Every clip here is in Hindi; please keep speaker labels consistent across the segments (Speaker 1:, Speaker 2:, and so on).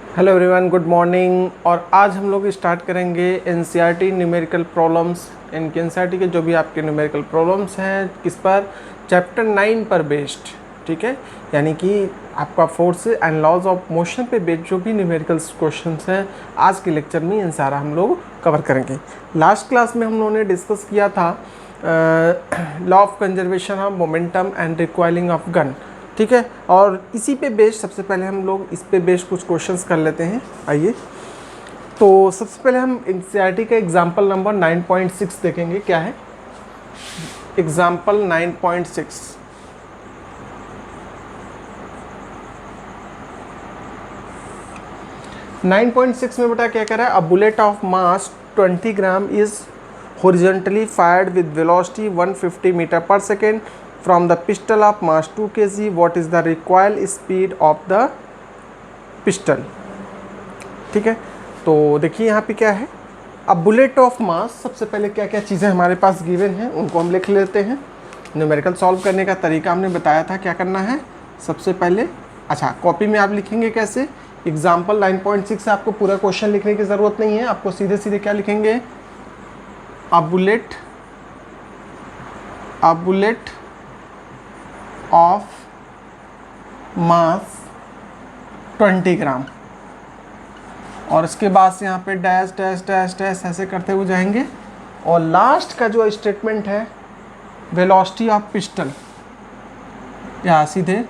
Speaker 1: Hello everyone, good morning. और आज हम लोग स्टार्ट करेंगे एनसीईआरटी न्यूमेरिकल प्रॉब्लम्स। इनके एनसीईआरटी के जो भी आपके न्यूमेरिकल प्रॉब्लम्स हैं किस पर, चैप्टर 9 पर बेस्ड। ठीक है, यानी कि आपका force and laws of motion पे बेस्ड जो भी न्यूमेरिकल क्वेश्चंस हैं आज के लेक्चर में इन सारा हम लोग कवर करेंगे। लास्ट क्लास में हम लोगों ने डिस्कस किया था law of conservation of momentum and requiring of gun. ठीक है, और इसी पे बेस्ड सबसे पहले हम लोग इस पे बेस्ड कुछ क्वेश्चंस कर लेते हैं। आइए, तो सबसे पहले हम एनसीईआरटी का एग्जांपल नंबर 9.6 देखेंगे। क्या है एग्जांपल 9.6? नाइन पॉइंट सिक्स में बेटा क्या कह रहा है, a bullet of mass 20 gram is horizontally fired with velocity 150 metre पर second from the pistol of mass 2 kg. what is the recoil speed of the pistol? ठीक है, तो देखिए यहाँ पे क्या है, अब बुलेट ऑफ मास, सबसे पहले क्या क्या चीज़ें हमारे पास गिवन हैं उनको हम लिख लेते हैं। न्यूमेरिकल सॉल्व करने का तरीका हमने बताया था, क्या करना है सबसे पहले। अच्छा, कॉपी में आप लिखेंगे कैसे, एग्जाम्पल 9.6 से आपको पूरा क्वेश्चन लिखने की ज़रूरत नहीं है, आपको सीधे सीधे क्या लिखेंगे, अ बुलेट ऑफ मास 20 ग्राम, और इसके बाद से यहाँ पे डैश डैश डैश डैश ऐसे करते हुए जाएंगे, और लास्ट का जो स्टेटमेंट है वेलोसिटी ऑफ पिस्टल, या सीधे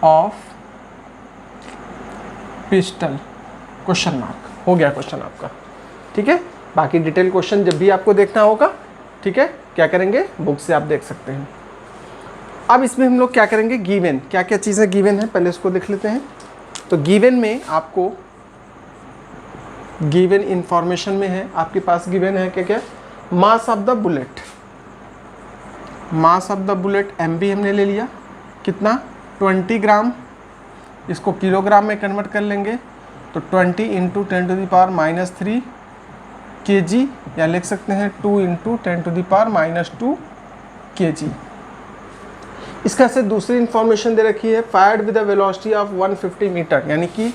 Speaker 1: ऑफ पिस्टल क्वेश्चन मार्क, हो गया क्वेश्चन आपका। ठीक है, बाकी डिटेल क्वेश्चन जब भी आपको देखना होगा, ठीक है, क्या करेंगे, बुक से आप देख सकते हैं। अब इसमें हम लोग क्या करेंगे, गिवन क्या क्या चीज़ें गिवन है पहले उसको देख लेते हैं। तो गिवन में आपको, गिवन इंफॉर्मेशन में है आपके पास गिवन है क्या क्या, मास of the bullet, mass of the bullet MB हमने ले लिया, कितना 20 ग्राम, इसको किलोग्राम में कन्वर्ट कर लेंगे तो 20 इंटू 10⁻³ kg, या लिख सकते हैं 2 इंटू 10⁻² kg। इसका से दूसरी इंफॉर्मेशन दे रखी है, fired with the velocity of 150 metre, यानी कि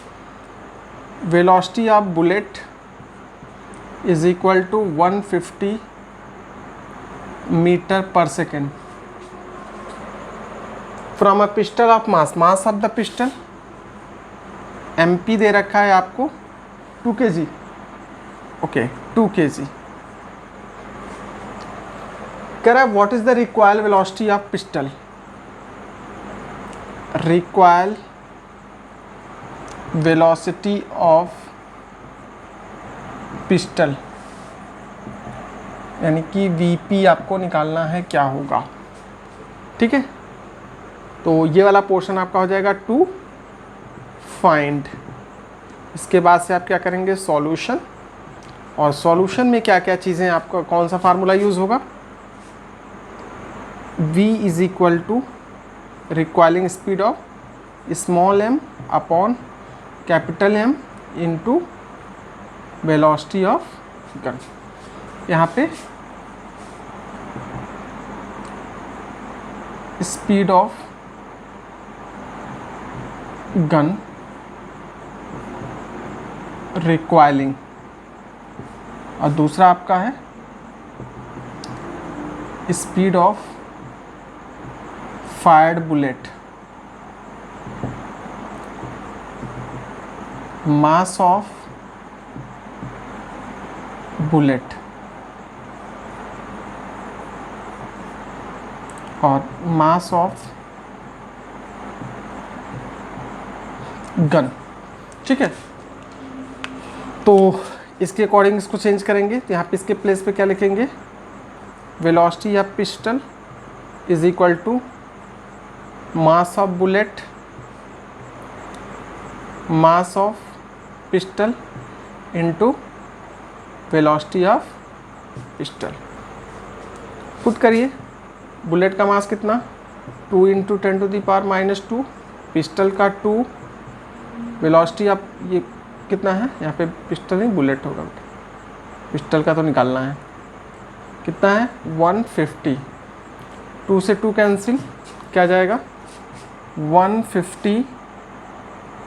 Speaker 1: velocity of bullet is equal to 150 metre पर second from a pistol of mass, mass of the pistol MP दे रखा है आपको 2 kg, ओके 2 kg। कह रहा है what is the required velocity of pistol, recoil velocity of pistol, यानी कि VP आपको निकालना है क्या होगा। ठीक है, तो ये वाला पोर्शन आपका हो जाएगा टू फाइंड। इसके बाद से आप क्या करेंगे, सॉल्यूशन, और सॉल्यूशन में क्या क्या चीज़ें, आपका कौन सा फार्मूला यूज़ होगा, V is equal to requiring speed of small m upon capital M into velocity of gun. यहाँ पे स्पीड ऑफ गन रिक्वायरिंग, और दूसरा आपका है speed of fired bullet, mass of bullet, और मास ऑफ गन। ठीक है, तो इसके अकॉर्डिंग इसको चेंज करेंगे, तो यहाँ पे इसके प्लेस पे क्या लिखेंगे, velocity of pistol is equal to mass of bullet, mass of pistol into velocity of pistol. Put करिए, बुलेट का मास कितना 2 इंटू 10⁻², पिस्टल का 2, वेलोसिटी ऑफ ये कितना है, यहाँ पे पिस्टल नहीं बुलेट होगा, पिस्टल का तो निकालना है, कितना है 150, 2 से 2 कैंसिल, क्या जाएगा 150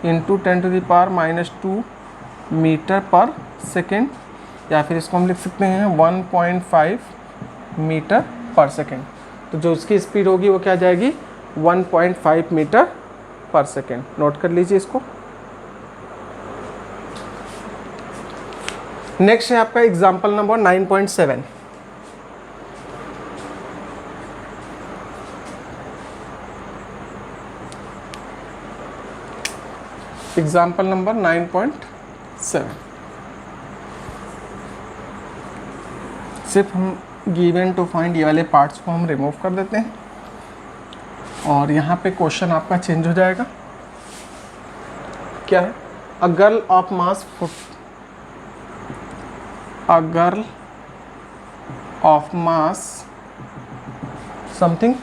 Speaker 1: इंटू 10⁻⁻² मीटर पर सेकेंड, या फिर इसको हम लिख सकते हैं 1.5 मीटर पर सेकेंड। तो जो उसकी स्पीड होगी वो क्या आ जाएगी, 1.5 मीटर पर सेकेंड। नोट कर लीजिए इसको। नेक्स्ट है आपका एग्जाम्पल नंबर 9.7। Example number 9.7। सिर्फ हम गिवन टू फाइंड ये वाले पार्ट्स को हम रिमूव कर देते हैं और यहाँ पे क्वेश्चन आपका चेंज हो जाएगा। क्या है, a girl of mass something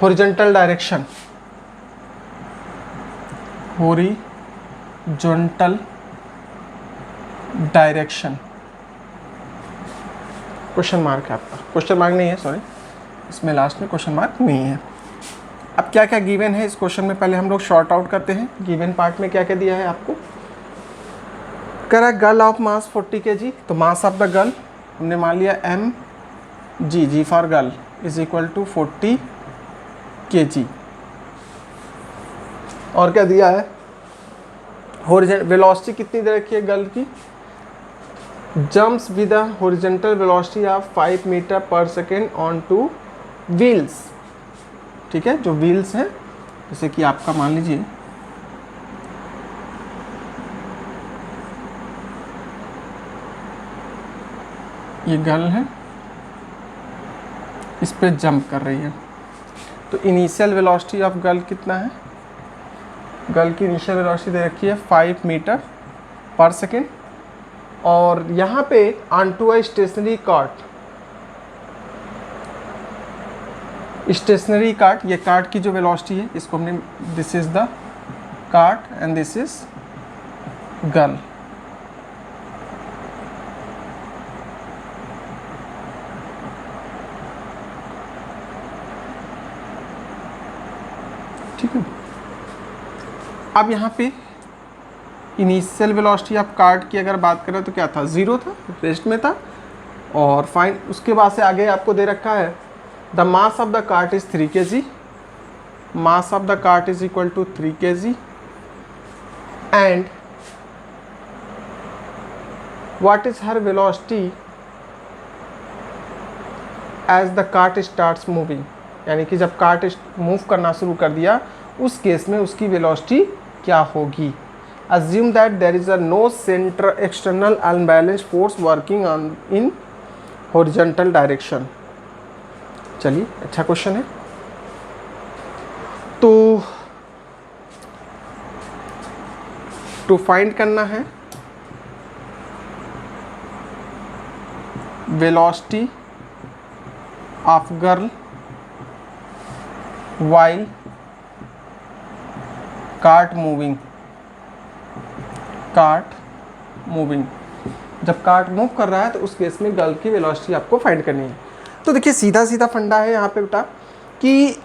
Speaker 1: horizontal direction, horizontal direction, question mark है आपका, क्वेश्चन मार्क नहीं है सॉरी, इसमें लास्ट में क्वेश्चन मार्क नहीं है। अब क्या क्या गिवन है इस क्वेश्चन में, पहले हम लोग शॉर्ट आउट करते हैं। गिवन पार्ट में क्या क्या दिया है आपको, correct, girl of mass 40 kg, तो मास ऑफ द गर्ल हमने मान लिया mg, g for girl is equal to 40 kg। और क्या दिया है, वेलोसिटी कितनी दे रखी है गर्ल की, jumps with a horizontal velocity of 5 metre पर सेकेंड ऑन टू व्हील्स। ठीक है, जो व्हील्स हैं जैसे कि आपका मान लीजिए ये गर्ल है, इस पे जंप कर रही है, तो इनिशियल वेलोसिटी ऑफ गर्ल कितना है, गर्ल की इनिशियल वेलोसिटी दे रखी है 5 मीटर पर सेकेंड, और यहाँ पे on to a stationary cart, ये कार्ट की जो वेलोसिटी है इसको हमने, this is the cart and this is girl. ठीक है, अब यहाँ पे इनिशियल वेलोसिटी ऑफ कार्ट की अगर बात करें तो क्या था, 0 था, रेस्ट में था, और फाइन उसके बाद से आगे आपको दे रखा है the mass of the cart is 3 kg, mass of the cart is equal to 3 kg and what is her velocity as the cart starts moving, यानी कि जब कार्ट मूव करना शुरू कर दिया उस केस में उसकी वेलोसिटी क्या होगी। Assume that there is a no center external unbalanced force working on in horizontal direction। चलिए, अच्छा क्वेश्चन है। तो टू फाइंड करना है velocity of girl while cart moving, जब कार्ट मूव कर रहा है तो उस केस में गर्ल की वेलोसिटी आपको फाइंड करनी है। तो देखिए सीधा सीधा फंडा है यहाँ पे बेटा कि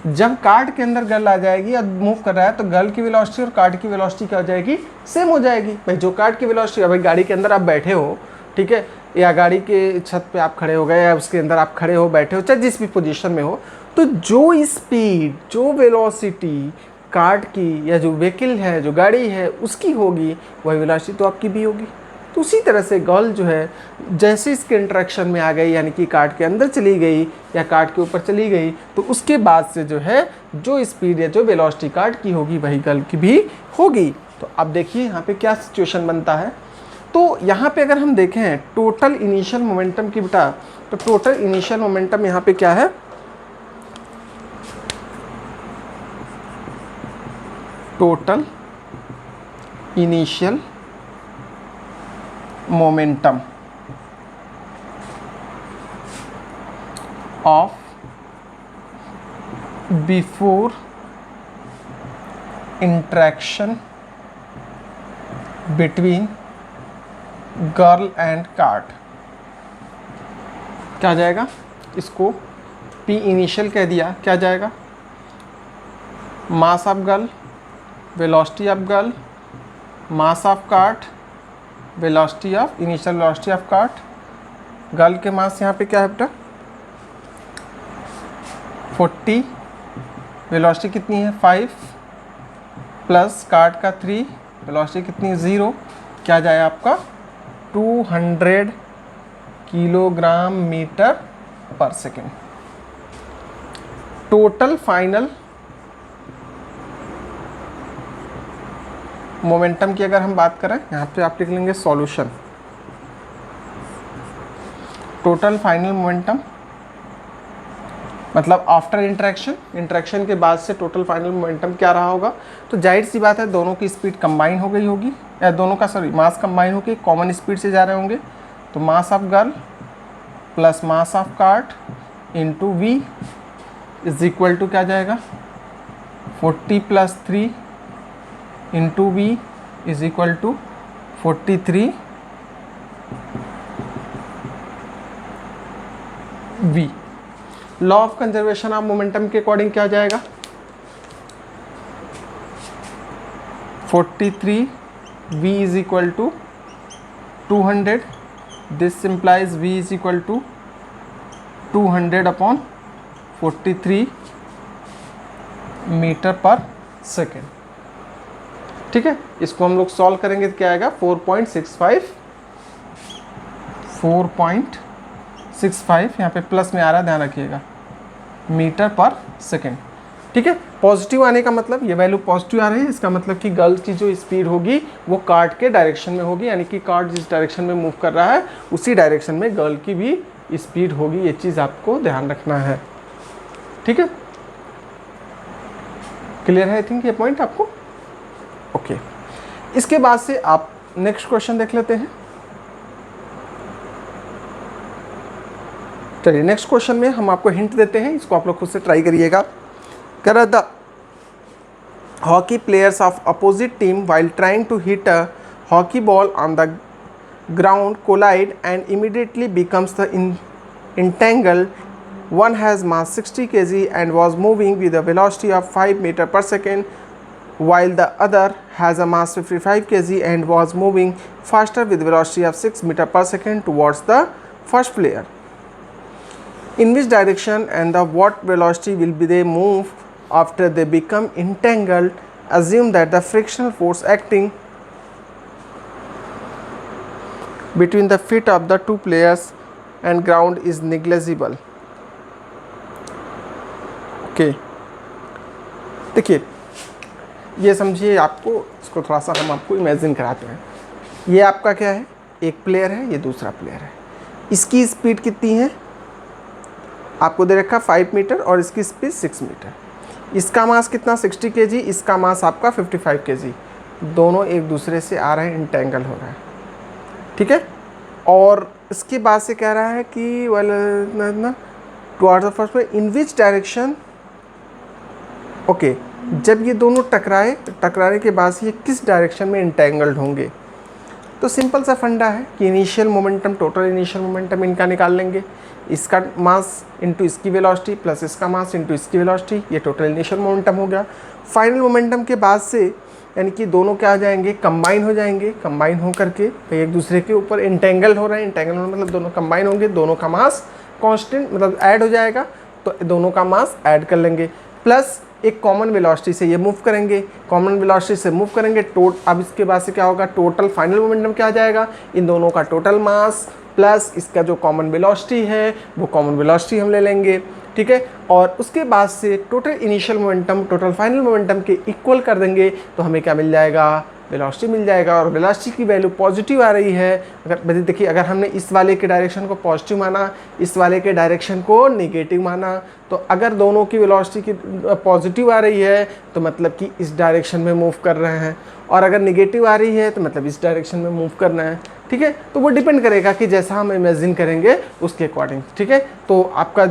Speaker 1: जब कार्ट के अंदर गर्ल आ जाएगी और मूव कर रहा है तो गर्ल की वेलोसिटी और कार्ट की वेलोसिटी क्या हो जाएगी, सेम हो जाएगी। भाई जो कार्ट की वेलोसिटी, भाई गाड़ी के अंदर आप बैठे हो, ठीक है, या गाड़ी के छत पे आप खड़े हो गए या उसके अंदर आप खड़े हो, बैठे हो, चाहे जिस भी पोजीशन में हो, तो जो स्पीड, जो वेलोसिटी कार्ट की या जो व्हीकल है, जो गाड़ी है उसकी होगी, वही वेलोसिटी तो आपकी भी होगी। तो उसी तरह से गर्ल जो है जैसे इसके इंटरेक्शन में आ गई, यानी कि कार्ट के अंदर चली गई या कार्ट के ऊपर चली गई, तो उसके बाद से जो है जो स्पीड या जो वेलोसिटी कार्ट की होगी वही गर्ल की भी होगी। तो अब देखिए यहाँ पे क्या सिचुएशन बनता है। तो यहाँ पे अगर हम देखें टोटल इनिशियल मोमेंटम की बेटा, तो टोटल इनिशियल मोमेंटम यहाँ पे क्या है, total initial momentum of before interaction between girl and cart क्या आ जाएगा, इसको पी इनिशियल कह दिया, क्या जाएगा मास of girl, velocity of girl, mass of cart, velocity of initial velocity of cart. Girl के मास यहाँ पे क्या है बेटा 40, वेलोसिटी कितनी है 5 प्लस कार्ट का 3, वेलोसिटी कितनी है 0, क्या जाए आपका 200 किलोग्राम मीटर पर सेकेंड। टोटल फाइनल मोमेंटम की अगर हम बात करें, यहाँ पे आप लिख लेंगे सॉल्यूशन। टोटल फाइनल मोमेंटम मतलब आफ्टर इंटरेक्शन के बाद से टोटल फाइनल मोमेंटम क्या रहा होगा। तो जाहिर सी बात है दोनों की स्पीड कंबाइन हो गई होगी, या दोनों का मास कंबाइन होकर कॉमन स्पीड से जा रहे होंगे। तो mass of girl plus mass of cart into v is equal to क्या जाएगा 40 plus 3 into v is equal to 43 v. Law of conservation of momentum के अकॉर्डिंग क्या जाएगा 43 v is equal to 200, this implies v is equal to 200 upon 43 metre पर सेकेंड। ठीक है, इसको हम लोग सॉल्व करेंगे तो क्या आएगा 4.65 यहाँ पे प्लस में आ रहा है, ध्यान रखिएगा, मीटर पर सेकेंड। ठीक है, पॉजिटिव आने का मतलब ये वैल्यू पॉजिटिव आ रही है, इसका मतलब कि गर्ल की जो स्पीड होगी वो कार्ट के डायरेक्शन में होगी, यानी कि कार्ट जिस डायरेक्शन में मूव कर रहा है उसी डायरेक्शन में गर्ल की भी स्पीड होगी। ये चीज़ आपको ध्यान रखना है। ठीक है, क्लियर है आई थिंक ये पॉइंट आपको। ओके, इसके बाद से आप नेक्स्ट क्वेश्चन देख लेते हैं। चलिए नेक्स्ट क्वेश्चन में हम आपको हिंट देते हैं, इसको आप लोग खुद से ट्राई करिएगा। कह रहा the hockey players of opposite team while trying to hit a hockey ball on the ground collide and immediately becomes the entangled. One has mass 60 kg and was moving with a velocity of 5 meter per second, while the other has a mass 55 kg and was moving faster with velocity of 6 meter per second towards the first player. In which direction and the what velocity will be they move after they become entangled? Assume that the frictional force acting between the feet of the two players and ground is negligible. Okay, देखिए ये समझिए, आपको इसको थोड़ा सा हम आपको इमेजिन कराते हैं। ये आपका क्या है, एक प्लेयर है, ये दूसरा प्लेयर है। इसकी स्पीड कितनी है आपको दे रखा 5 मीटर और इसकी स्पीड 6 मीटर। इसका मास कितना 60 kg, इसका मास आपका 55 kg। दोनों एक दूसरे से आ रहे हैं, इंटेंगल हो रहा है। ठीक है, और इसके बाद से कह रहा है कि towards the first player in which direction. Okay, जब ये दोनों टकराने के बाद से ये किस डायरेक्शन में इंटेंगल्ड होंगे। तो सिंपल सा फंडा है कि initial momentum, total initial momentum इनका निकाल लेंगे। इसका मास इंटू इसकी वेलोसिटी प्लस इसका मास इंटू इसकी वेलोसिटी, ये टोटल इनिशियल मोमेंटम हो गया। फाइनल मोमेंटम के बाद से यानी कि दोनों क्या आ जाएंगे, कंबाइन हो जाएंगे। कंबाइन हो करके एक दूसरे के ऊपर इंटेंगल हो रहे हैं। इंटेंगल मतलब दोनों कंबाइन होंगे, दोनों का मास कांस्टेंट मतलब ऐड हो जाएगा, तो दोनों का मास ऐड कर लेंगे। प्लस एक कॉमन वेलोसिटी से ये मूव करेंगे, कॉमन वेलोसिटी से मूव करेंगे। अब इसके बाद से क्या होगा, टोटल फाइनल मोमेंटम क्या आ जाएगा, इन दोनों का टोटल मास प्लस इसका जो कॉमन वेलोसिटी है वो कॉमन वेलोसिटी हम ले लेंगे। ठीक है, और उसके बाद से total initial momentum total final momentum के इक्वल कर देंगे, तो हमें क्या मिल जाएगा, वेलोसिटी मिल जाएगा। और वेलोसिटी की वैल्यू पॉजिटिव आ रही है। अगर देखिए, अगर हमने इस वाले के डायरेक्शन को पॉजिटिव माना, इस वाले के डायरेक्शन को नेगेटिव माना, तो अगर दोनों की वेलोसिटी की पॉजिटिव आ रही है तो मतलब कि इस डायरेक्शन में मूव कर रहे हैं, और अगर नेगेटिव आ रही है तो मतलब इस डायरेक्शन में मूव करना है। ठीक है, तो वो डिपेंड करेगा कि जैसा हम इमेजिन करेंगे उसके अकॉर्डिंग। ठीक है, तो आपका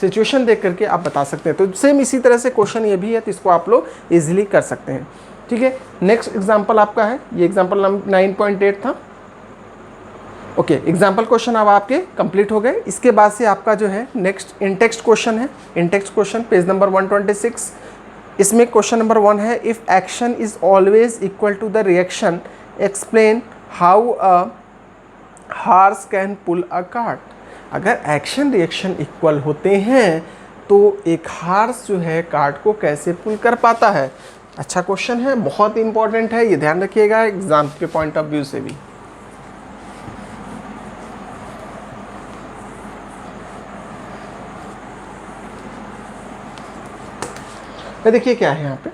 Speaker 1: सिचुएशन देख करके आप बता सकते हैं। तो सेम इसी तरह से क्वेश्चन ये भी है, तो इसको आप लोग इजीली कर सकते हैं। ठीक है, नेक्स्ट एग्जांपल आपका है, ये एग्जांपल 9.8 था। ओके, एग्जांपल क्वेश्चन अब आपके कंप्लीट हो गए। इसके बाद से आपका जो है नेक्स्ट इन टेक्स्ट क्वेश्चन है। In text question page number 126 इसमें क्वेश्चन नंबर 1 है, if action is always equal to the reaction explain how a horse can pull a cart. अगर एक्शन रिएक्शन इक्वल होते हैं तो एक हार्स जो है कार्ट को कैसे पुल कर पाता है। अच्छा क्वेश्चन है, बहुत इंपॉर्टेंट है, ये ध्यान रखिएगा एग्जाम के पॉइंट ऑफ व्यू से भी। देखिए क्या है यहाँ पे,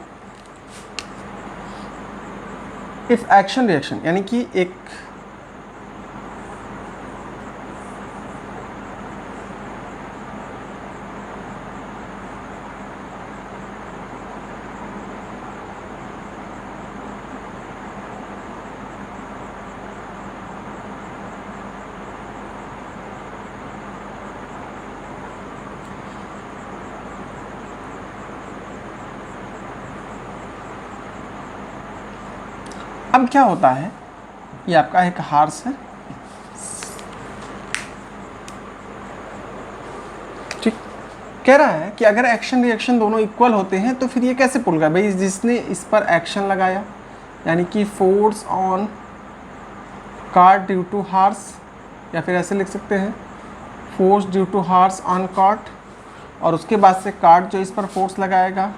Speaker 1: इफ एक्शन रिएक्शन यानी कि एक अब क्या होता है, ये आपका एक हार्स है, ठीक, कह रहा है कि अगर एक्शन रिएक्शन दोनों इक्वल होते हैं तो फिर ये कैसे पुल कर, भाई जिसने इस पर एक्शन लगाया यानी कि force on cart due to horse, या फिर ऐसे लिख सकते हैं force due to horse on cart, और उसके बाद से कार्ट जो इस पर फोर्स लगाएगा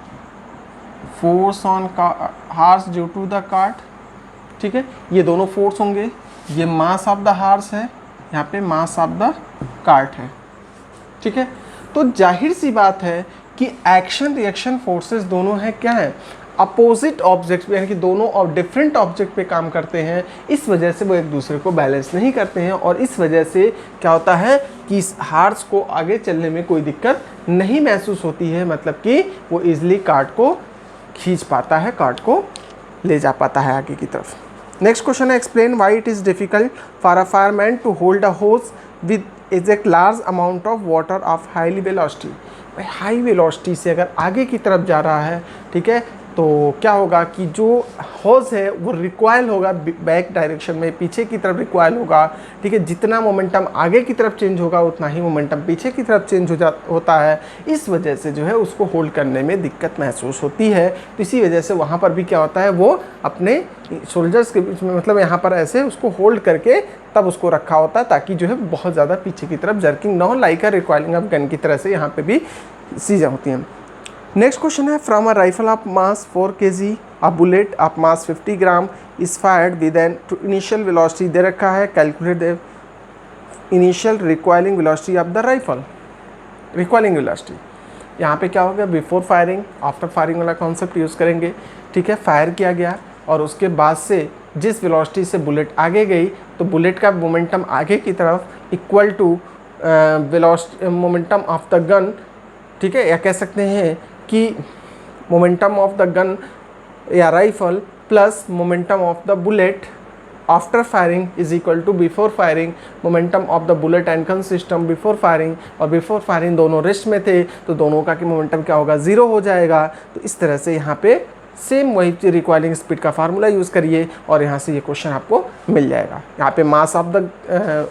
Speaker 1: force on horse due to the cart, ठीक है, ये दोनों फोर्स होंगे, ये मास ऑफ द हार्स है, यहाँ पे मास ऑफ द कार्ट है, ठीक है। तो जाहिर सी बात है कि एक्शन रिएक्शन फोर्सेस दोनों हैं क्या है, अपोजिट ऑब्जेक्ट, यानी कि दोनों डिफरेंट ऑब्जेक्ट पे काम करते हैं, इस वजह से वो एक दूसरे को बैलेंस नहीं करते हैं, और इस वजह से क्या होता है कि इस हार्स को आगे चलने में कोई दिक्कत नहीं महसूस होती है, मतलब कि वो ईजिली कार्ट को खींच पाता है, कार्ट को ले जा पाता है आगे की तरफ। नेक्स्ट क्वेश्चन है, explain why it is difficult for a fireman to hold a hose with exact large amount of water of highly velocity. भाई हाई वेलोसिटी से अगर आगे की तरफ जा रहा है, ठीक है, तो क्या होगा कि जो हॉज है वो रिक्वाइल होगा बैक डायरेक्शन में, पीछे की तरफ रिक्वाइल होगा, ठीक है, जितना मोमेंटम आगे की तरफ चेंज होगा उतना ही मोमेंटम पीछे की तरफ चेंज होता है, इस वजह से जो है उसको होल्ड करने में दिक्कत महसूस होती है। तो इसी वजह से वहाँ पर भी क्या होता है, वो अपने शोल्डर्स के बीच में, मतलब यहाँ पर ऐसे उसको होल्ड करके तब उसको रखा होता है, ताकि जो है बहुत ज़्यादा पीछे की तरफ जर्किंग ना हो, like a requiring of gun की तरह से यहाँ पे भी चीज़ें होती हैं। नेक्स्ट क्वेश्चन है, from a rifle of mass 4 kg a bullet of mass 50 gram is fired with an initial velocity दे रखा है, calculate the initial requiring velocity of the rifle. Requiring velocity यहाँ पे क्या होगा, बिफोर फायरिंग आफ्टर फायरिंग वाला कॉन्सेप्ट यूज़ करेंगे, ठीक है। फायर किया गया और उसके बाद से जिस वेलोसिटी से बुलेट आगे गई, तो बुलेट का मोमेंटम आगे की तरफ equal to velocity momentum of the gun, ठीक है, या कह सकते हैं कि मोमेंटम ऑफ द गन या rifle plus momentum of the bullet after firing is equal to before firing momentum of the bullet and gun system before firing, और बिफोर फायरिंग दोनों रेस्ट में थे तो दोनों का कि मोमेंटम क्या होगा, 0 हो जाएगा। तो इस तरह से यहाँ पे सेम वही रिक्वायरिंग स्पीड का फार्मूला यूज़ करिए और यहाँ से ये क्वेश्चन आपको मिल जाएगा। यहाँ पे मास ऑफ द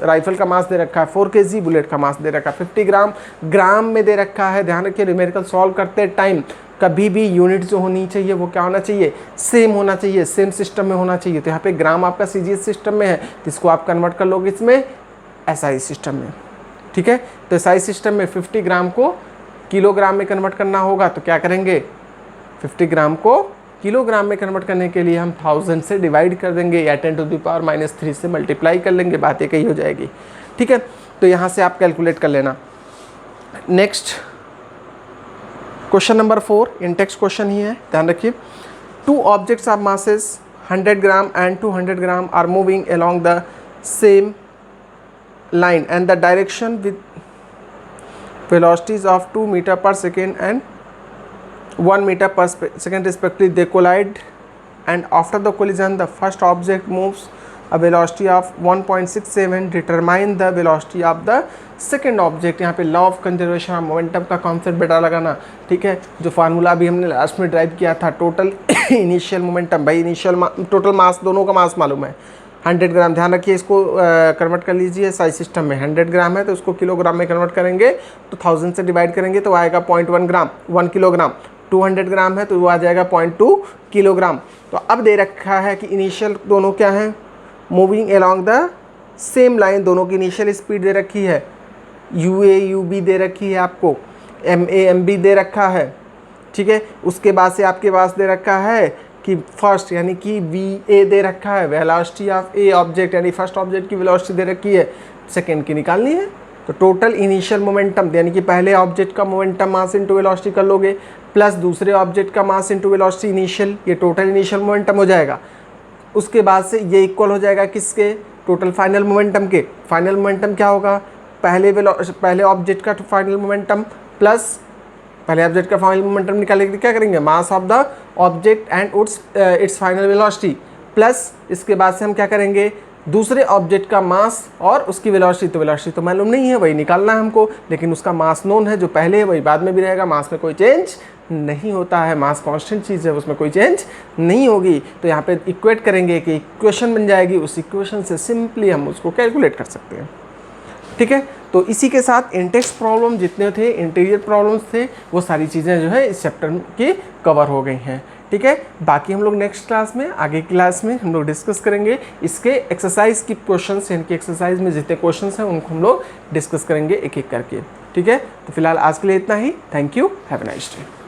Speaker 1: राइफल का मास दे रखा है 4 kg, बुलेट का मास दे रखा है 50 ग्राम, ग्राम में दे रखा है। ध्यान रखिए न्यूमेरिकल सॉल्व करते टाइम कभी भी यूनिट जो होनी चाहिए वो क्या होना चाहिए, सेम होना चाहिए, सेम सिस्टम में होना चाहिए। तो यहाँ पे ग्राम आपका CGS सिस्टम में है, तो इसको आप कन्वर्ट कर लोगे इसमें SI सिस्टम में, ठीक है। तो SI सिस्टम में 50 ग्राम को किलोग्राम में कन्वर्ट करना होगा, तो क्या करेंगे, 50 ग्राम को किलोग्राम में कन्वर्ट करने के लिए हम 1000 से डिवाइड कर देंगे या 10⁻³ से मल्टीप्लाई कर लेंगे, बात एक ही हो जाएगी, ठीक है। तो यहाँ से आप कैलकुलेट कर लेना। Next question number 4 in text question ही है, ध्यान रखिए। 2 objects of masses 100 gram and 200 gram are moving along the same line and the direction with velocities of 2 meter per second and 1 meter per second respectively, they collide and after the collision the first object moves a velocity of 1.67, determine the velocity of the second object। यहाँ पे law of conservation of momentum का कॉन्सेप्ट बेटा लगाना, ठीक है, जो फार्मूला अभी हमने लास्ट में ड्राइव किया था, टोटल इनिशियल मोमेंटम, भाई इनिशियल टोटल मास, दोनों का मास मालूम है 100 ग्राम। ध्यान रखिए इसको कन्वर्ट कर लीजिए, साइज सिस्टम में 100 ग्राम है तो उसको किलोग्राम में कन्वर्ट करेंगे तो 1000 से डिवाइड करेंगे तो आएगा 0.1 ग्राम, 1 किलोग्राम। 200 ग्राम है तो वो आ जाएगा 0.2 किलोग्राम। तो अब दे रखा है कि इनिशियल दोनों क्या हैं, moving along the same line, दोनों की इनिशियल स्पीड दे रखी है, UA दे रखी है आपको, MA दे रखा है, ठीक है। उसके बाद से आपके पास दे रखा है कि फर्स्ट यानी कि VA दे रखा है, वेलोसिटी ऑफ ए ऑब्जेक्ट, यानी फर्स्ट ऑब्जेक्ट की वेलोसिटी दे रखी है, सेकेंड की निकालनी है। तो टोटल इनिशियल मोमेंटम यानी कि पहले ऑब्जेक्ट का मोमेंटम मास इंटू वेलोसिटी कर लोगे, प्लस दूसरे ऑब्जेक्ट का मास इंटू वेलोसिटी इनिशियल, ये टोटल इनिशियल मोमेंटम हो जाएगा। उसके बाद से ये इक्वल हो जाएगा किसके, टोटल फाइनल मोमेंटम के। फाइनल मोमेंटम क्या होगा, पहले ऑब्जेक्ट का फाइनल मोमेंटम प्लस पहले ऑब्जेक्ट का फाइनल मोमेंटम निकालने के लिए क्या करेंगे, मास of the object and it's final velocity, plus इसके बाद से हम क्या करेंगे, दूसरे ऑब्जेक्ट का मास और उसकी वेलोसिटी। तो वेलोसिटी तो मालूम नहीं है, वही निकालना है हमको, लेकिन उसका मास नोन है, जो पहले है वही बाद में भी रहेगा, मास में कोई चेंज नहीं होता है, मास कांस्टेंट चीज़ है, उसमें कोई चेंज नहीं होगी। तो यहाँ पे इक्वेट करेंगे कि इक्वेशन बन जाएगी, उस इक्वेशन से सिंपली हम उसको कैलकुलेट कर सकते हैं, ठीक है। तो इसी के साथ इंटेक्स प्रॉब्लम जितने थे, इंटीरियर प्रॉब्लम्स थे, वो सारी चीज़ें जो है इस चैप्टर की कवर हो गई हैं, ठीक है। बाकी हम लोग नेक्स्ट क्लास में, आगे क्लास में हम लोग डिस्कस करेंगे इसके एक्सरसाइज की क्वेश्चंस, यानी कि एक्सरसाइज में जितने क्वेश्चंस हैं उनको हम लोग डिस्कस करेंगे एक एक करके, ठीक है। तो फिलहाल आज के लिए इतना ही। Thank you, have a nice day.